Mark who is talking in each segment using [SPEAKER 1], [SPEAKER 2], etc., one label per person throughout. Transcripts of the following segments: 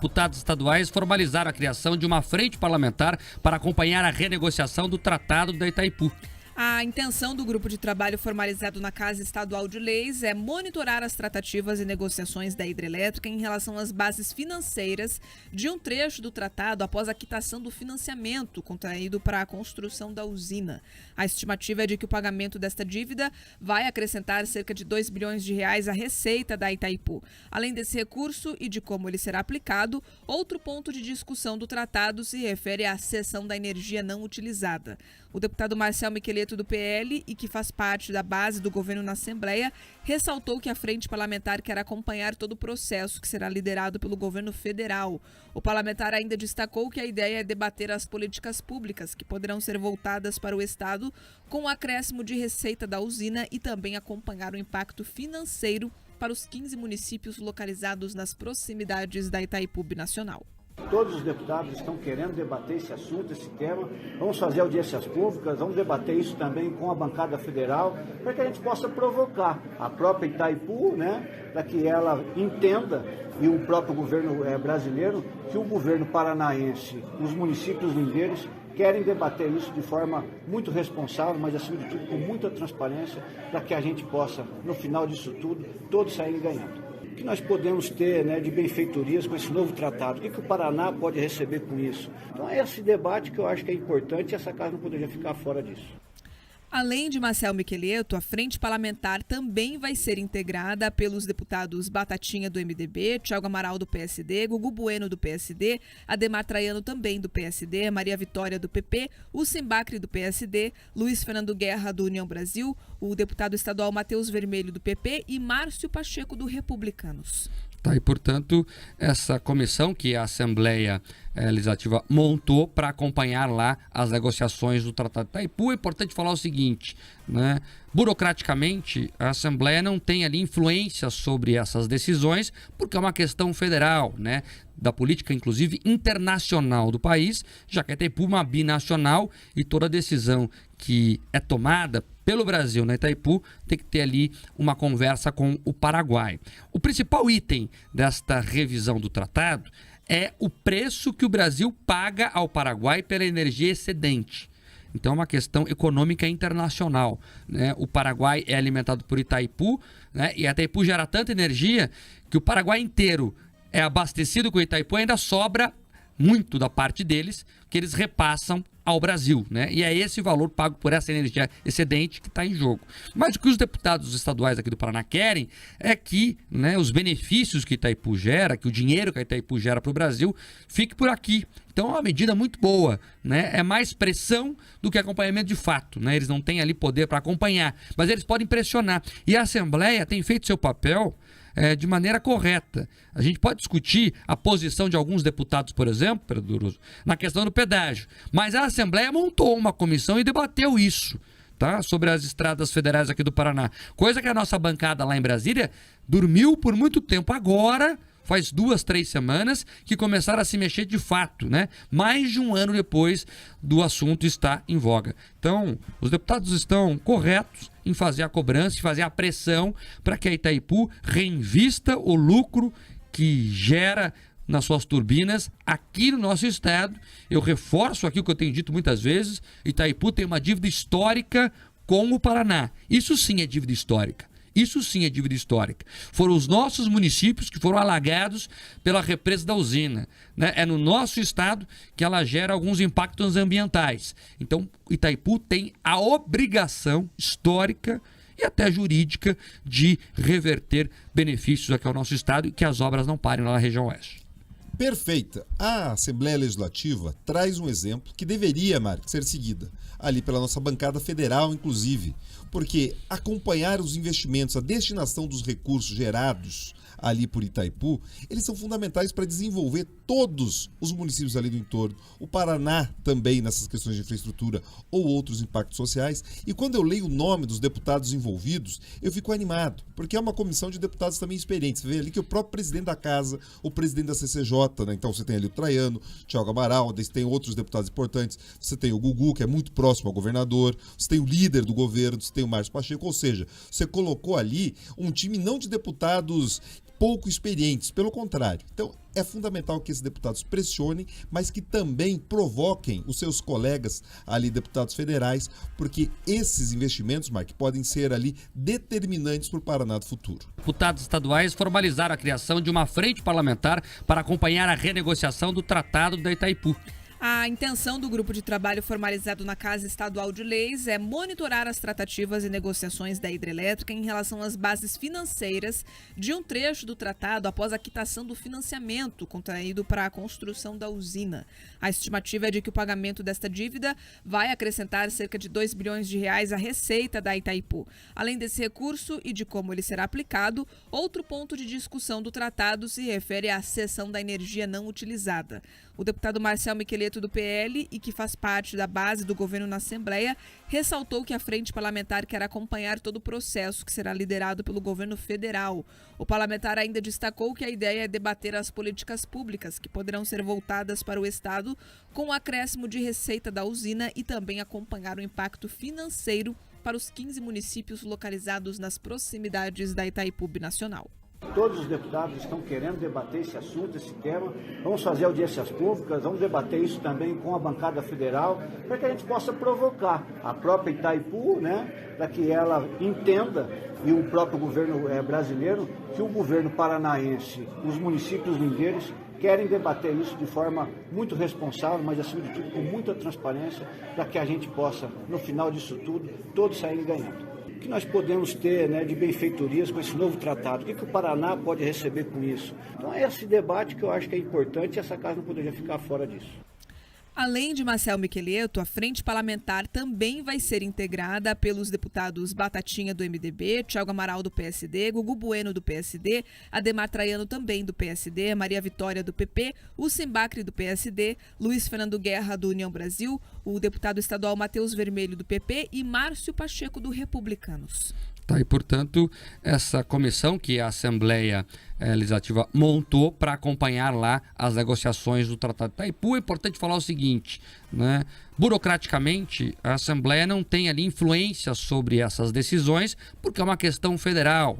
[SPEAKER 1] deputados estaduais formalizaram a criação de uma frente parlamentar para acompanhar a renegociação do Tratado da Itaipu.
[SPEAKER 2] A intenção do grupo de trabalho formalizado na Casa Estadual de Leis é monitorar as tratativas e negociações da hidrelétrica em relação às bases financeiras de um trecho do tratado após a quitação do financiamento contraído para a construção da usina. A estimativa é de que o pagamento desta dívida vai acrescentar cerca de 2 bilhões de reais à receita da Itaipu. Além desse recurso e de como ele será aplicado, outro ponto de discussão do tratado se refere à cessão da energia não utilizada. O deputado Marcel Miqueleto, do PL, e que faz parte da base do governo na Assembleia, ressaltou que a frente parlamentar quer acompanhar todo o processo que será liderado pelo governo federal. O parlamentar ainda destacou que a ideia é debater as políticas públicas que poderão ser voltadas para o Estado com o acréscimo de receita da usina e também acompanhar o impacto financeiro para os 15 municípios localizados nas proximidades da Itaipu Binacional.
[SPEAKER 3] Todos os deputados estão querendo debater esse assunto, esse tema. Vamos fazer audiências públicas, vamos debater isso também com a bancada federal, para que a gente possa provocar a própria Itaipu, para que ela entenda, e o próprio governo brasileiro, que o governo paranaense, os municípios lindeiros, querem debater isso de forma muito responsável, mas acima de tudo com muita transparência, para que a gente possa, no final disso tudo, todos saírem ganhando. O que nós podemos ter de benfeitorias com esse novo tratado? O que o Paraná pode receber com isso? Então é esse debate que eu acho que é importante e essa casa não poderia ficar fora disso.
[SPEAKER 2] Além de Marcel Miqueleto, a frente parlamentar também vai ser integrada pelos deputados Batatinha, do MDB, Thiago Amaral, do PSD, Gugu Bueno, do PSD, Ademar Traiano, também do PSD, Maria Vitória, do PP, o Simbacre, do PSD, Luiz Fernando Guerra, do União Brasil, o deputado estadual Matheus Vermelho, do PP e Márcio Pacheco, do Republicanos.
[SPEAKER 1] E, portanto, essa comissão que a Assembleia Legislativa montou para acompanhar lá as negociações do Tratado de Itaipu. É importante falar o seguinte, burocraticamente, a Assembleia não tem ali influência sobre essas decisões, porque é uma questão federal, da política, inclusive, internacional do país, já que a Itaipu é uma binacional e toda decisão que é tomada pelo Brasil na Itaipu tem que ter ali uma conversa com o Paraguai. O principal item desta revisão do tratado é o preço que o Brasil paga ao Paraguai pela energia excedente. Então é uma questão econômica internacional. O Paraguai é alimentado por Itaipu, e a Itaipu gera tanta energia que o Paraguai inteiro é abastecido com Itaipu, ainda sobra muito da parte deles, que eles repassam ao Brasil, E é esse valor pago por essa energia excedente que está em jogo. Mas o que os deputados estaduais aqui do Paraná querem é que os benefícios que Itaipu gera, que o dinheiro que a Itaipu gera para o Brasil, fique por aqui. Então é uma medida muito boa, É mais pressão do que acompanhamento de fato, Eles não têm ali poder para acompanhar, mas eles podem pressionar. E a Assembleia tem feito seu papel de maneira correta. A gente pode discutir a posição de alguns deputados, por exemplo, na questão do pedágio, mas a Assembleia montou uma comissão e debateu isso, sobre as estradas federais aqui do Paraná, coisa que a nossa bancada lá em Brasília dormiu por muito tempo. Agora faz 2, 3 semanas que começaram a se mexer de fato, Mais de um ano depois do assunto estar em voga. Então, os deputados estão corretos em fazer a cobrança, em fazer a pressão para que a Itaipu reinvista o lucro que gera nas suas turbinas aqui no nosso estado. Eu reforço aqui o que eu tenho dito muitas vezes: Itaipu tem uma dívida histórica com o Paraná. Isso sim é dívida histórica. Isso sim é dívida histórica. Foram os nossos municípios que foram alagados pela represa da usina. É no nosso estado que ela gera alguns impactos ambientais. Então, Itaipu tem a obrigação histórica e até jurídica de reverter benefícios aqui ao nosso estado e que as obras não parem lá na região oeste.
[SPEAKER 4] Perfeita. A Assembleia Legislativa traz um exemplo que deveria, Mark, ser seguida, ali pela nossa bancada federal, inclusive, porque acompanhar os investimentos, a destinação dos recursos gerados ali por Itaipu, eles são fundamentais para desenvolver todos os municípios ali do entorno, o Paraná também nessas questões de infraestrutura ou outros impactos sociais. E quando eu leio o nome dos deputados envolvidos, eu fico animado, porque é uma comissão de deputados também experientes. Você vê ali que o próprio presidente da casa, o presidente da CCJ, então você tem ali o Traiano, Thiago Amaral, você tem outros deputados importantes, você tem o Gugu, que é muito próximo ao governador, você tem o líder do governo, você tem o Márcio Pacheco, ou seja, você colocou ali um time não de deputados pouco experientes, pelo contrário. Então, é fundamental que esses deputados pressionem, mas que também provoquem os seus colegas ali, deputados federais, porque esses investimentos, Mark, podem ser ali determinantes para o Paraná do futuro.
[SPEAKER 1] Deputados estaduais formalizaram a criação de uma frente parlamentar para acompanhar a renegociação do Tratado da Itaipu.
[SPEAKER 2] A intenção do grupo de trabalho formalizado na Casa Estadual de Leis é monitorar as tratativas e negociações da hidrelétrica em relação às bases financeiras de um trecho do tratado após a quitação do financiamento contraído para a construção da usina. A estimativa é de que o pagamento desta dívida vai acrescentar cerca de 2 bilhões de reais à receita da Itaipu. Além desse recurso e de como ele será aplicado, outro ponto de discussão do tratado se refere à cessão da energia não utilizada. O deputado Marcel Miqueleto, do PL, e que faz parte da base do governo na Assembleia, ressaltou que a frente parlamentar quer acompanhar todo o processo que será liderado pelo governo federal. O parlamentar ainda destacou que a ideia é debater as políticas públicas que poderão ser voltadas para o Estado com o acréscimo de receita da usina e também acompanhar o impacto financeiro para os 15 municípios localizados nas proximidades da Itaipu Binacional.
[SPEAKER 3] Todos os deputados estão querendo debater esse assunto, esse tema. Vamos fazer audiências públicas, vamos debater isso também com a bancada federal, para que a gente possa provocar a própria Itaipu, para que ela entenda, e o próprio governo brasileiro, que o governo paranaense, os municípios lindeiros, querem debater isso de forma muito responsável, mas acima de tudo com muita transparência, para que a gente possa, no final disso tudo, todos saírem ganhando. O que nós podemos ter de benfeitorias com esse novo tratado? O que o Paraná pode receber com isso? Então é esse debate que eu acho que é importante e essa casa não poderia ficar fora disso.
[SPEAKER 2] Além de Marcel Miqueleto, a frente parlamentar também vai ser integrada pelos deputados Batatinha, do MDB, Thiago Amaral, do PSD, Gugu Bueno, do PSD, Ademar Traiano, também do PSD, Maria Vitória, do PP, Ucim Bacri, do PSD, Luiz Fernando Guerra, do União Brasil, o deputado estadual Matheus Vermelho, do PP e Márcio Pacheco, do Republicanos.
[SPEAKER 1] Tá, e, portanto, essa comissão que a Assembleia Legislativa montou para acompanhar lá as negociações do Tratado de Itaipu, é importante falar o seguinte, burocraticamente, a Assembleia não tem ali influência sobre essas decisões, porque é uma questão federal,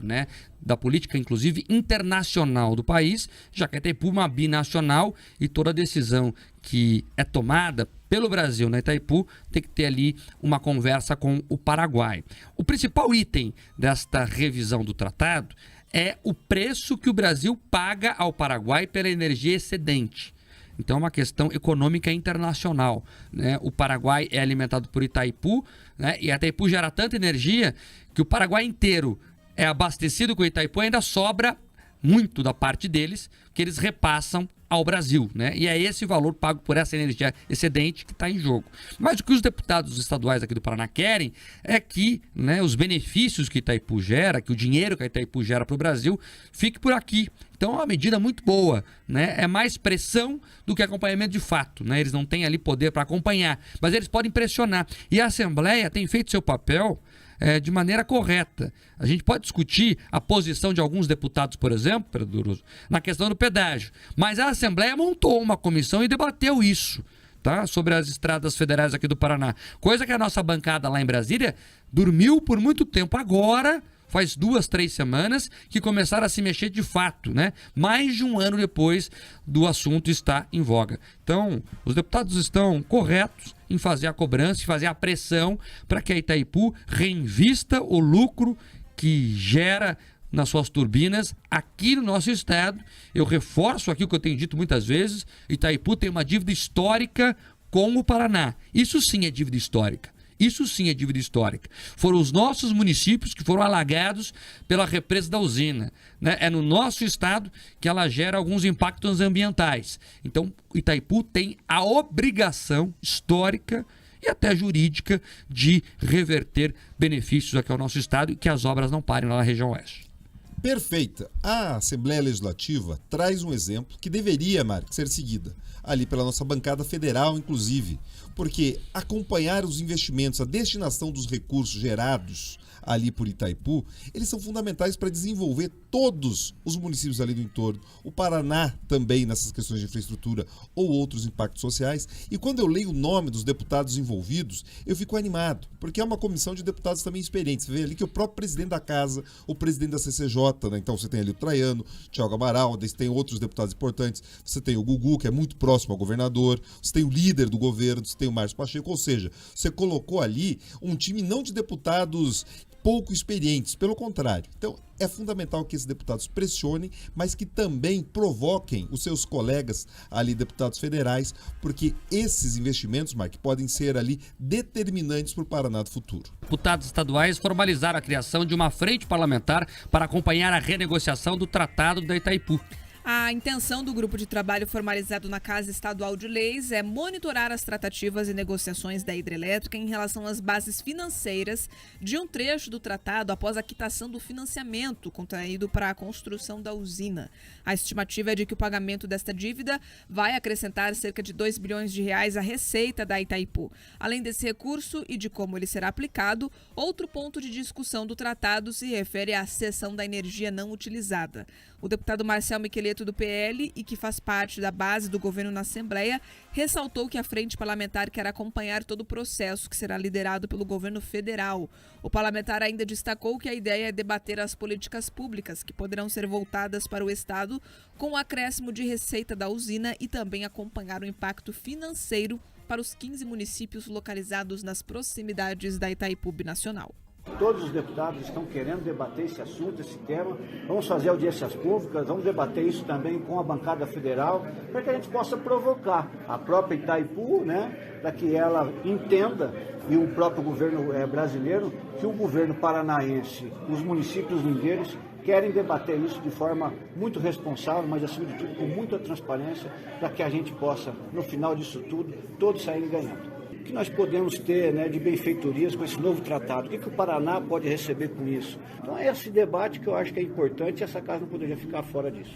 [SPEAKER 1] da política, inclusive, internacional do país, já que a Itaipu é uma binacional e toda decisão que é tomada pelo Brasil na Itaipu tem que ter ali uma conversa com o Paraguai. O principal item desta revisão do tratado é o preço que o Brasil paga ao Paraguai pela energia excedente. Então é uma questão econômica internacional. O Paraguai é alimentado por Itaipu, e a Itaipu gera tanta energia que o Paraguai inteiro é abastecido com Itaipu, ainda sobra muito da parte deles, que eles repassam ao Brasil, E é esse valor pago por essa energia excedente que está em jogo. Mas o que os deputados estaduais aqui do Paraná querem é que os benefícios que Itaipu gera, que o dinheiro que a Itaipu gera para o Brasil, fique por aqui. Então é uma medida muito boa, É mais pressão do que acompanhamento de fato, Eles não têm ali poder para acompanhar, mas eles podem pressionar. E a Assembleia tem feito seu papel de maneira correta. A gente pode discutir a posição de alguns deputados, por exemplo, na questão do pedágio, mas a Assembleia montou uma comissão e debateu isso, sobre as estradas federais aqui do Paraná, coisa que a nossa bancada lá em Brasília dormiu por muito tempo. Agora faz 2, 3 semanas que começaram a se mexer de fato, mais de um ano depois do assunto estar em voga. Então, os deputados estão corretos em fazer a cobrança, em fazer a pressão para que a Itaipu reinvista o lucro que gera nas suas turbinas aqui no nosso estado. Eu reforço aqui o que eu tenho dito muitas vezes: Itaipu tem uma dívida histórica com o Paraná. Isso sim é dívida histórica. Isso sim é dívida histórica. Foram os nossos municípios que foram alagados pela represa da usina. É no nosso estado que ela gera alguns impactos ambientais. Então, Itaipu tem a obrigação histórica e até jurídica de reverter benefícios aqui ao nosso estado e que as obras não parem lá na região oeste.
[SPEAKER 4] Perfeita. A Assembleia Legislativa traz um exemplo que deveria, Mark, ser seguida, ali pela nossa bancada federal, inclusive, porque acompanhar os investimentos, a destinação dos recursos gerados ali por Itaipu, eles são fundamentais para desenvolver todos os municípios ali do entorno. O Paraná também nessas questões de infraestrutura ou outros impactos sociais. E quando eu leio o nome dos deputados envolvidos, eu fico animado, porque é uma comissão de deputados também experientes. Você vê ali que o próprio presidente da casa, o presidente da CCJ, né? Então você tem ali o Traiano, o Thiago Amaral, você tem outros deputados importantes, você tem o Gugu, que é muito próximo ao governador, você tem o líder do governo, você tem o Márcio Pacheco, ou seja, você colocou ali um time não de deputados pouco experientes, pelo contrário. Então, é fundamental que esses deputados pressionem, mas que também provoquem os seus colegas ali, deputados federais, porque esses investimentos, Mark, podem ser ali determinantes para o Paraná do futuro.
[SPEAKER 1] Deputados estaduais formalizaram a criação de uma frente parlamentar para acompanhar a renegociação do Tratado da Itaipu.
[SPEAKER 2] A intenção do grupo de trabalho formalizado na Casa Estadual de Leis é monitorar as tratativas e negociações da hidrelétrica em relação às bases financeiras de um trecho do tratado após a quitação do financiamento contraído para a construção da usina. A estimativa é de que o pagamento desta dívida vai acrescentar cerca de 2 bilhões de reais à receita da Itaipu. Além desse recurso e de como ele será aplicado, outro ponto de discussão do tratado se refere à cessão da energia não utilizada. O deputado Marcel Miqueleto, do PL, e que faz parte da base do governo na Assembleia, ressaltou que a frente parlamentar quer acompanhar todo o processo que será liderado pelo governo federal. O parlamentar ainda destacou que a ideia é debater as políticas públicas que poderão ser voltadas para o Estado com o acréscimo de receita da usina e também acompanhar o impacto financeiro para os 15 municípios localizados nas proximidades da Itaipu Binacional.
[SPEAKER 3] Todos os deputados estão querendo debater esse assunto, esse tema. Vamos fazer audiências públicas, vamos debater isso também com a bancada federal, para que a gente possa provocar a própria Itaipu, né, para que ela entenda, e o próprio governo brasileiro, que o governo paranaense, os municípios lindeiros, querem debater isso de forma muito responsável, mas acima de tudo com muita transparência, para que a gente possa, no final disso tudo, todos saírem ganhando. O que nós podemos ter, né, de benfeitorias com esse novo tratado? O que o Paraná pode receber com isso? Então é esse debate que eu acho que é importante e essa casa não poderia ficar fora disso.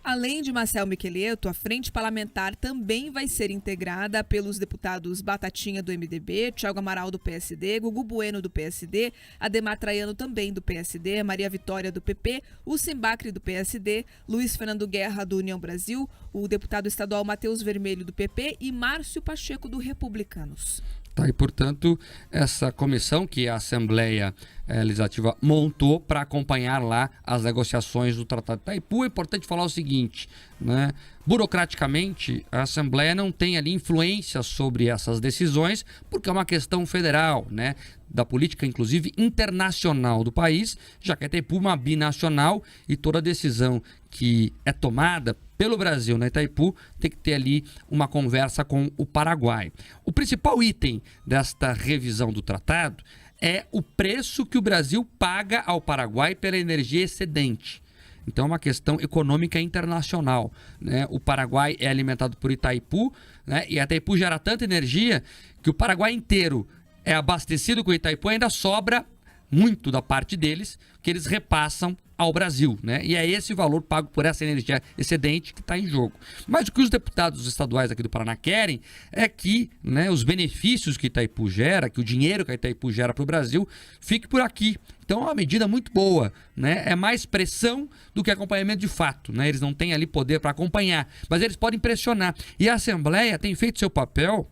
[SPEAKER 2] Além de Marcel Miqueleto, a frente parlamentar também vai ser integrada pelos deputados Batatinha, do MDB, Thiago Amaral, do PSD, Gugu Bueno, do PSD, Ademar Traiano, também do PSD, Maria Vitória, do PP, o Simbacre, do PSD, Luiz Fernando Guerra, do União Brasil, o deputado estadual Matheus Vermelho, do PP e Márcio Pacheco, do Republicanos.
[SPEAKER 1] E, portanto, essa comissão que a Assembleia Legislativa montou para acompanhar lá as negociações do Tratado de Itaipu. É importante falar o seguinte, né? Burocraticamente, a Assembleia não tem ali influência sobre essas decisões, porque é uma questão federal, né? Da política, inclusive, internacional do país, já que a Itaipu é uma binacional e toda decisão que é tomada pelo Brasil na Itaipu tem que ter ali uma conversa com o Paraguai. O principal item desta revisão do tratado é o preço que o Brasil paga ao Paraguai pela energia excedente. Então é uma questão econômica internacional, né? O Paraguai é alimentado por Itaipu, né? E a Itaipu gera tanta energia que o Paraguai inteiro é abastecido com Itaipu, ainda sobra muito da parte deles, que eles repassam ao Brasil, né? E é esse o valor pago por essa energia excedente que está em jogo. Mas o que os deputados estaduais aqui do Paraná querem é que, né, os benefícios que Itaipu gera, que o dinheiro que a Itaipu gera para o Brasil, fique por aqui. Então é uma medida muito boa, né? É mais pressão do que acompanhamento de fato, né? Eles não têm ali poder para acompanhar, mas eles podem pressionar. E a Assembleia tem feito seu papel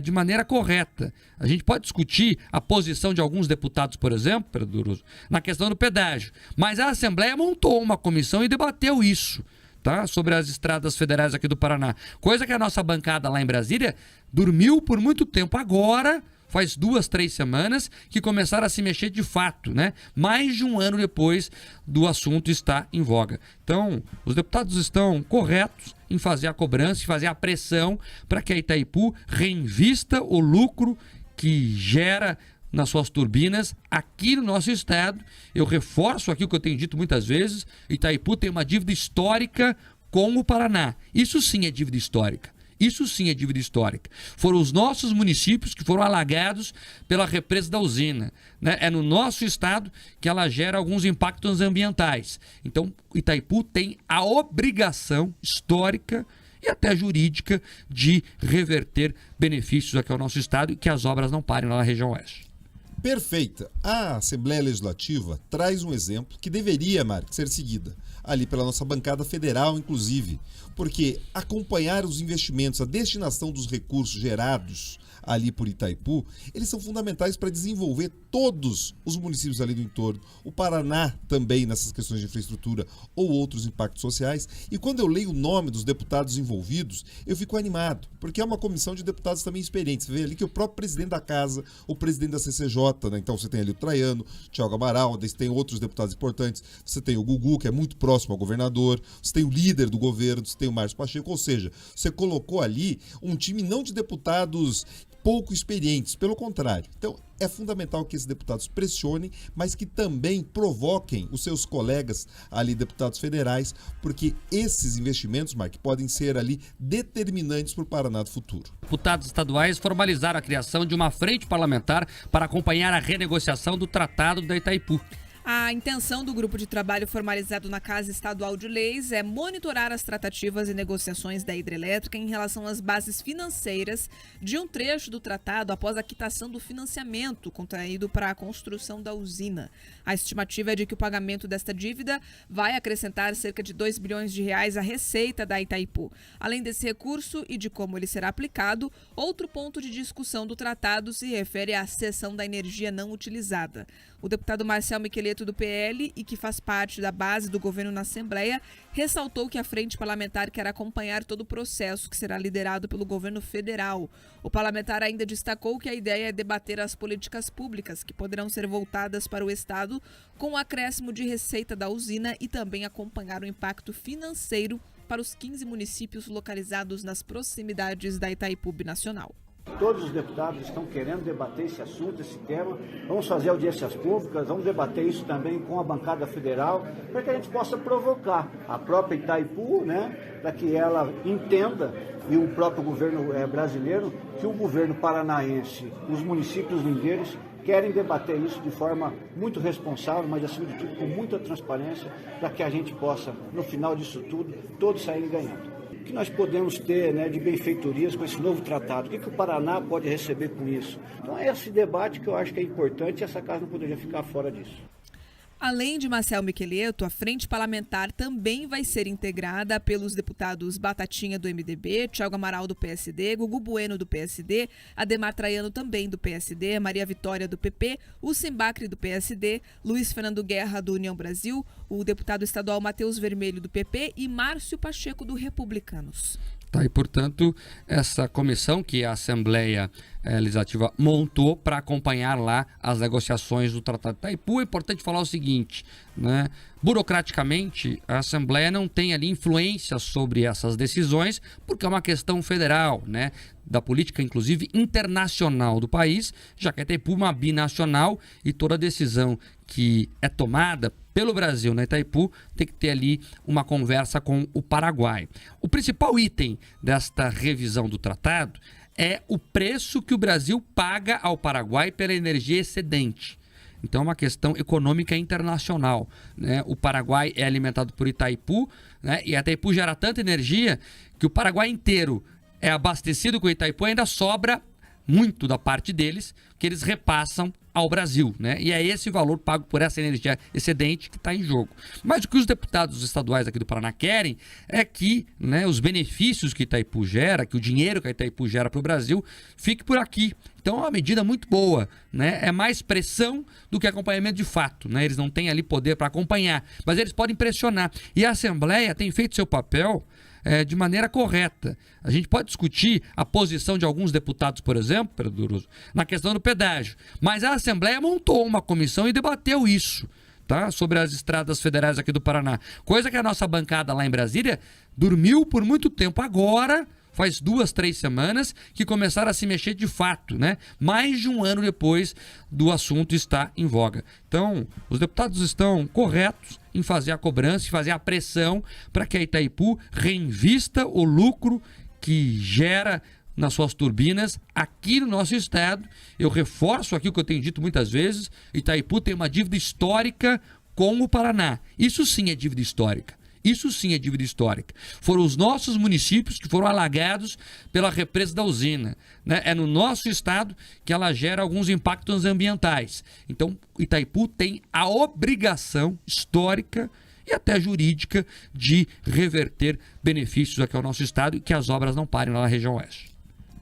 [SPEAKER 1] de maneira correta. A gente pode discutir a posição de alguns deputados, por exemplo, Pedro Duroso, na questão do pedágio, mas a Assembleia montou uma comissão e debateu isso, tá? Sobre as estradas federais aqui do Paraná. Coisa que a nossa bancada lá em Brasília dormiu por muito tempo. Agora, faz 2, 3 semanas que começaram a se mexer de fato, né? Mais de um ano depois do assunto estar em voga. Então, os deputados estão corretos em fazer a cobrança, em fazer a pressão para que a Itaipu reinvista o lucro que gera nas suas turbinas aqui no nosso estado. Eu reforço aqui o que eu tenho dito muitas vezes: Itaipu tem uma dívida histórica com o Paraná. Isso sim é dívida histórica. Isso sim é dívida histórica. Foram os nossos municípios que foram alagados pela represa da usina, né? É no nosso estado que ela gera alguns impactos ambientais. Então, Itaipu tem a obrigação histórica e até jurídica de reverter benefícios aqui ao nosso estado e que as obras não parem lá na região oeste.
[SPEAKER 4] Perfeita. A Assembleia Legislativa traz um exemplo que deveria, Mark, ser seguida ali pela nossa bancada federal, inclusive, porque acompanhar os investimentos, a destinação dos recursos gerados ali por Itaipu, eles são fundamentais para desenvolver todos os municípios ali do entorno, o Paraná também nessas questões de infraestrutura ou outros impactos sociais. E quando eu leio o nome dos deputados envolvidos, eu fico animado, porque é uma comissão de deputados também experientes. Você vê ali que o próprio presidente da casa, o presidente da CCJ, né? Então você tem ali o Traiano, o Thiago Amaral, você tem outros deputados importantes, você tem o Gugu, que é muito próximo ao governador, você tem o líder do governo, você tem o Márcio Pacheco, ou seja, você colocou ali um time não de deputados pouco experientes, pelo contrário. Então, é fundamental que esses deputados pressionem, mas que também provoquem os seus colegas ali, deputados federais, porque esses investimentos, Mark, podem ser ali determinantes para o Paraná do futuro.
[SPEAKER 1] Deputados estaduais formalizaram a criação de uma frente parlamentar para acompanhar a renegociação do Tratado da Itaipu.
[SPEAKER 2] A intenção do grupo de trabalho formalizado na Casa Estadual de Leis é monitorar as tratativas e negociações da hidrelétrica em relação às bases financeiras de um trecho do tratado após a quitação do financiamento contraído para a construção da usina. A estimativa é de que o pagamento desta dívida vai acrescentar cerca de 2 bilhões de reais à receita da Itaipu. Além desse recurso e de como ele será aplicado, outro ponto de discussão do tratado se refere à cessão da energia não utilizada. O deputado Marcel Miqueleto, do PL, e que faz parte da base do governo na Assembleia, ressaltou que a frente parlamentar quer acompanhar todo o processo que será liderado pelo governo federal. O parlamentar ainda destacou que a ideia é debater as políticas públicas que poderão ser voltadas para o Estado com o acréscimo de receita da usina e também acompanhar o impacto financeiro para os 15 municípios localizados nas proximidades da Itaipu Binacional.
[SPEAKER 3] Todos os deputados estão querendo debater esse assunto, esse tema. Vamos fazer audiências públicas, vamos debater isso também com a bancada federal, para que a gente possa provocar a própria Itaipu, né, para que ela entenda, e o próprio governo brasileiro, que o governo paranaense, os municípios lindeiros, querem debater isso de forma muito responsável, mas acima de tudo com muita transparência, para que a gente possa, no final disso tudo, todos saírem ganhando. O que nós podemos ter, né, de benfeitorias com esse novo tratado? O que o Paraná pode receber com isso? Então é esse debate que eu acho que é importante e essa casa não poderia ficar fora disso.
[SPEAKER 2] Além de Marcel Miqueleto, a frente parlamentar também vai ser integrada pelos deputados Batatinha, do MDB, Thiago Amaral, do PSD, Gugu Bueno, do PSD, Ademar Traiano, também do PSD, Maria Vitória, do PP, Ucem Bacri, do PSD, Luiz Fernando Guerra, do União Brasil, o deputado estadual Matheus Vermelho, do PP e Márcio Pacheco, do Republicanos.
[SPEAKER 1] Tá, e, portanto, essa comissão que a Assembleia Legislativa montou para acompanhar lá as negociações do Tratado de Itaipu, é importante falar o seguinte, né? Burocraticamente, a Assembleia não tem ali influência sobre essas decisões, porque é uma questão federal, né? Da política, inclusive, internacional do país, já que a Itaipu é uma binacional e toda decisão que é tomada pelo Brasil na Itaipu tem que ter ali uma conversa com o Paraguai. O principal item desta revisão do tratado é o preço que o Brasil paga ao Paraguai pela energia excedente. Então é uma questão econômica internacional, né? O Paraguai é alimentado por Itaipu, né? E a Itaipu gera tanta energia que o Paraguai inteiro é abastecido com Itaipu, ainda sobra muito da parte deles, que eles repassam ao Brasil, né? E é esse o valor pago por essa energia excedente que está em jogo. Mas o que os deputados estaduais aqui do Paraná querem é que, né, os benefícios que Itaipu gera, que o dinheiro que a Itaipu gera para o Brasil, fique por aqui. Então é uma medida muito boa, né? É mais pressão do que acompanhamento de fato, né? Eles não têm ali poder para acompanhar, mas eles podem pressionar. E a Assembleia tem feito seu papel de maneira correta. A gente pode discutir a posição de alguns deputados, por exemplo, Pedro Duroso, na questão do pedágio, mas a Assembleia montou uma comissão e debateu isso, tá? Sobre as estradas federais aqui do Paraná. Coisa que a nossa bancada lá em Brasília dormiu por muito tempo. Agora, faz 2, 3 semanas que começaram a se mexer de fato, né? Mais de um ano depois do assunto estar em voga. Então, os deputados estão corretos em fazer a cobrança, em fazer a pressão para que a Itaipu reinvista o lucro que gera nas suas turbinas aqui no nosso estado. Eu reforço aqui o que eu tenho dito muitas vezes: Itaipu tem uma dívida histórica com o Paraná. Isso sim é dívida histórica. Isso sim é dívida histórica. Foram os nossos municípios que foram alagados pela represa da usina, né? É no nosso estado que ela gera alguns impactos ambientais. Então, Itaipu tem a obrigação histórica e até jurídica de reverter benefícios aqui ao nosso estado e que as obras não parem lá na região oeste.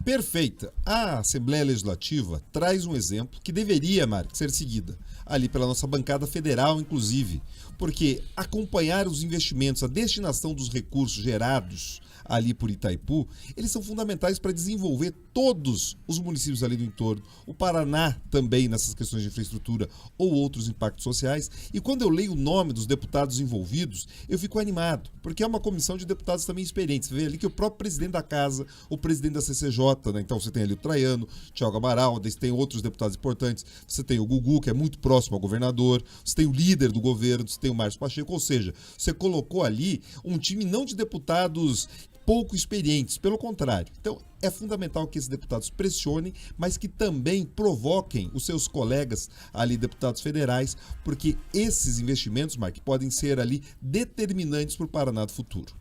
[SPEAKER 4] Perfeita. A Assembleia Legislativa traz um exemplo que deveria, Mark, ser seguida, ali pela nossa bancada federal, inclusive, porque acompanhar os investimentos, a destinação dos recursos gerados ali por Itaipu, eles são fundamentais para desenvolver todos os municípios ali do entorno, o Paraná também nessas questões de infraestrutura ou outros impactos sociais. E quando eu leio o nome dos deputados envolvidos, eu fico animado, porque é uma comissão de deputados também experientes. Você vê ali que o próprio presidente da casa, o presidente da CCJ, né? Então você tem ali o Traiano, o Thiago Amaral, você tem outros deputados importantes, você tem o Gugu, que é muito próximo ao governador, você tem o líder do governo, você tem o Márcio Pacheco, ou seja, você colocou ali um time não de deputados pouco experientes, pelo contrário. Então, é fundamental que esses deputados pressionem, mas que também provoquem os seus colegas ali, deputados federais, porque esses investimentos, Mark, podem ser ali determinantes para o Paraná do futuro.